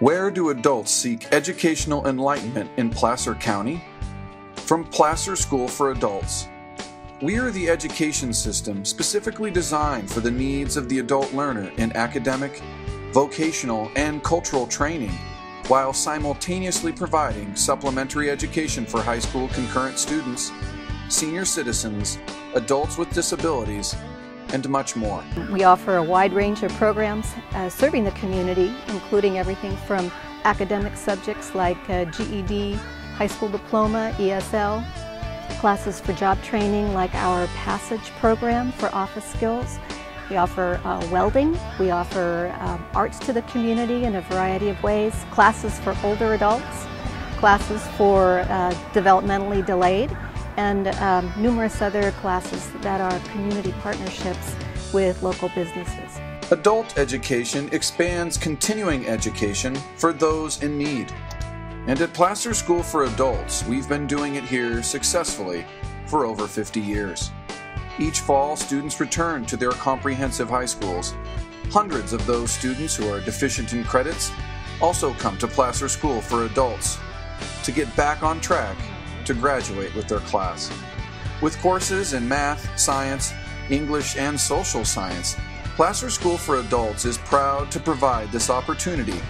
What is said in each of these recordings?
Where do adults seek educational enlightenment in Placer County? From Placer School for Adults. We are the education system specifically designed for the needs of the adult learner in academic, vocational, and cultural training, while simultaneously providing supplementary education for high school concurrent students, senior citizens, adults with disabilities, and much more. We offer a wide range of programs serving the community, including everything from academic subjects like GED, high school diploma, ESL, classes for job training like our Passage program for office skills. We offer welding, we offer arts to the community in a variety of ways, classes for older adults, classes for developmentally delayed, and numerous other classes that are community partnerships with local businesses. Adult education expands continuing education for those in need. And at Placer School for Adults, we've been doing it here successfully for over 50 years. Each fall, students return to their comprehensive high schools. Hundreds of those students who are deficient in credits also come to Placer School for Adults to get back on track to graduate with their class. With courses in math, science, English, and social science, Placer School for Adults is proud to provide this opportunity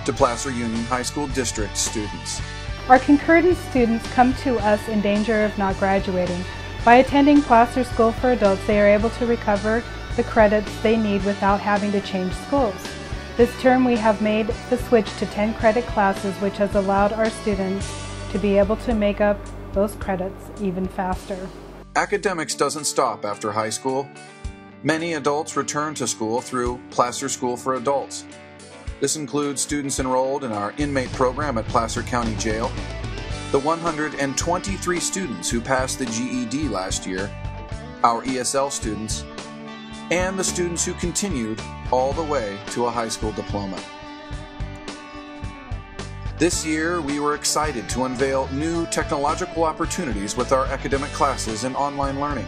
to Placer Union High School District students. Our concurrent students come to us in danger of not graduating. By attending Placer School for Adults, they are able to recover the credits they need without having to change schools. This term we have made the switch to 10 credit classes, which has allowed our students to be able to make up those credits even faster. Academics doesn't stop after high school. Many adults return to school through Placer School for Adults. This includes students enrolled in our inmate program at Placer County Jail, the 123 students who passed the GED last year, our ESL students, and the students who continued all the way to a high school diploma. This year, we were excited to unveil new technological opportunities with our academic classes and online learning.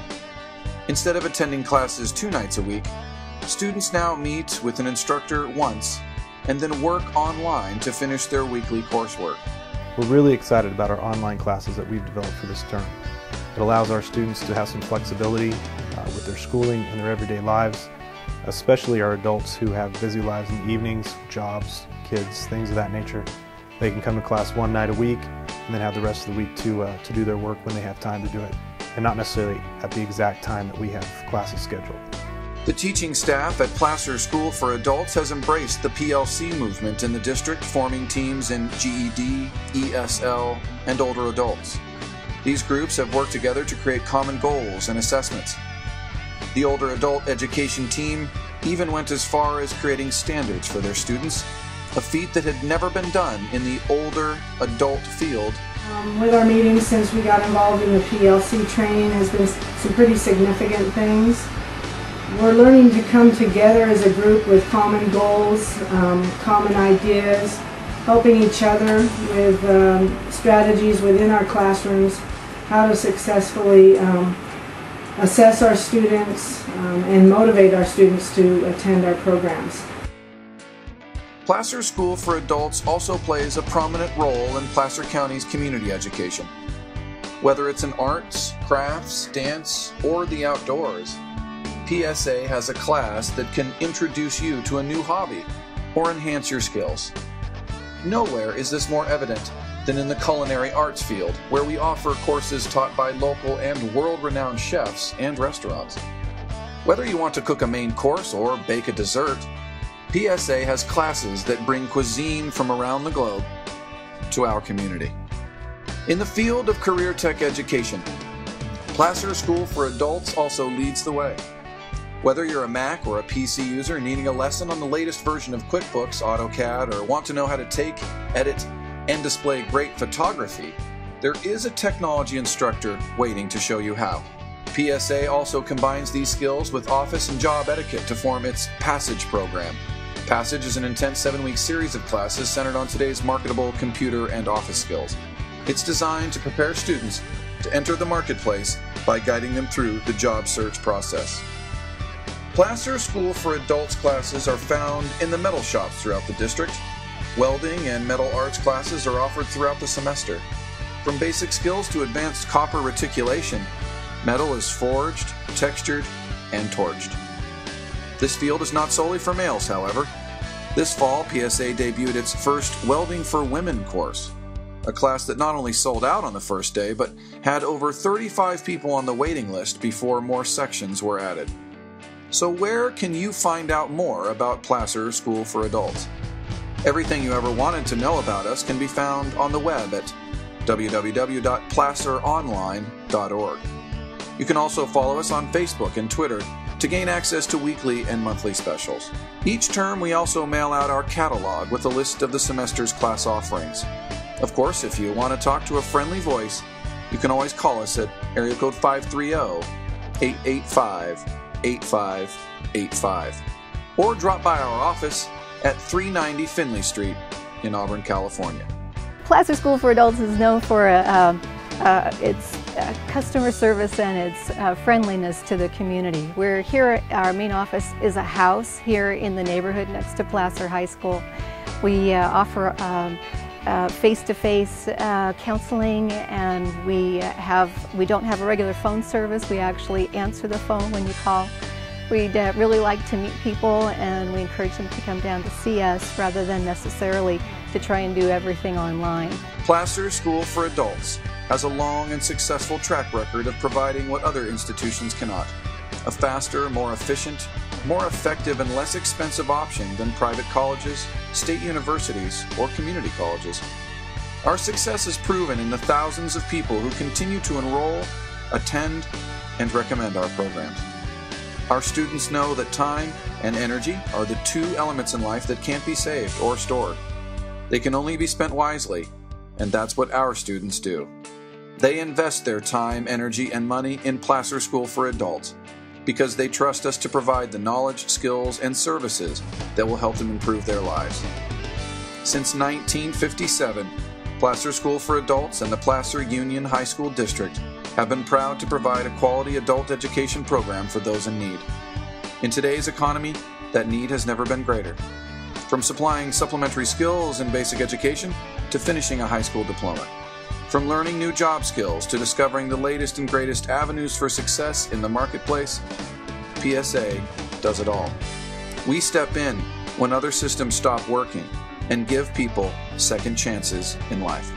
Instead of attending classes 2 nights a week, students now meet with an instructor once and then work online to finish their weekly coursework. We're really excited about our online classes that we've developed for this term. It allows our students to have some flexibility with their schooling and their everyday lives, especially our adults who have busy lives in the evenings, jobs, kids, things of that nature. They can come to class 1 night a week and then have the rest of the week to do their work when they have time to do it, and not necessarily at the exact time that we have classes scheduled. The teaching staff at Placer School for Adults has embraced the PLC movement in the district, forming teams in GED, ESL, and older adults. These groups have worked together to create common goals and assessments. The older adult education team even went as far as creating standards for their students, a feat that had never been done in the older adult field. With our meetings since we got involved in the PLC training has been some pretty significant things. We're learning to come together as a group with common goals, common ideas, helping each other with strategies within our classrooms, how to successfully assess our students and motivate our students to attend our programs. Placer School for Adults also plays a prominent role in Placer County's community education. Whether it's in arts, crafts, dance, or the outdoors, PSA has a class that can introduce you to a new hobby or enhance your skills. Nowhere is this more evident than in the culinary arts field, where we offer courses taught by local and world-renowned chefs and restaurants. Whether you want to cook a main course or bake a dessert, PSA has classes that bring cuisine from around the globe to our community. In the field of career tech education, Placer School for Adults also leads the way. Whether you're a Mac or a PC user needing a lesson on the latest version of QuickBooks, AutoCAD, or want to know how to take, edit, and display great photography, there is a technology instructor waiting to show you how. PSA also combines these skills with office and job etiquette to form its Passage program. Passage is an intense 7-week series of classes centered on today's marketable computer and office skills. It's designed to prepare students to enter the marketplace by guiding them through the job search process. Placer School for Adults classes are found in the metal shops throughout the district, Welding and metal arts classes are offered throughout the semester. From basic skills to advanced copper reticulation, metal is forged, textured, and torched. This field is not solely for males, however. This fall, PSA debuted its first Welding for Women course, a class that not only sold out on the first day, but had over 35 people on the waiting list before more sections were added. So where can you find out more about Placer School for Adults? Everything you ever wanted to know about us can be found on the web at www.placeronline.org. You can also follow us on Facebook and Twitter to gain access to weekly and monthly specials. Each term, we also mail out our catalog with a list of the semester's class offerings. Of course, if you want to talk to a friendly voice, you can always call us at area code 530-885-8585, or drop by our office at 390 Finley Street in Auburn, California. Placer School for Adults is known for its customer service and its friendliness to the community. We're here, our main office is a house here in the neighborhood next to Placer High School. We offer face-to-face counseling, and we don't have a regular phone service. We actually answer the phone when you call. We'd really like to meet people, and we encourage them to come down to see us rather than necessarily to try and do everything online. Placer School for Adults has a long and successful track record of providing what other institutions cannot: a faster, more efficient, more effective, and less expensive option than private colleges, state universities, or community colleges. Our success is proven in the thousands of people who continue to enroll, attend, and recommend our programs. Our students know that time and energy are the two elements in life that can't be saved or stored. They can only be spent wisely, and that's what our students do. They invest their time, energy, and money in Placer School for Adults because they trust us to provide the knowledge, skills, and services that will help them improve their lives. Since 1957, Placer School for Adults and the Placer Union High School District have been proud to provide a quality adult education program for those in need. In today's economy, that need has never been greater. From supplying supplementary skills in basic education to finishing a high school diploma. From learning new job skills to discovering the latest and greatest avenues for success in the marketplace, PSA does it all. We step in when other systems stop working and give people second chances in life.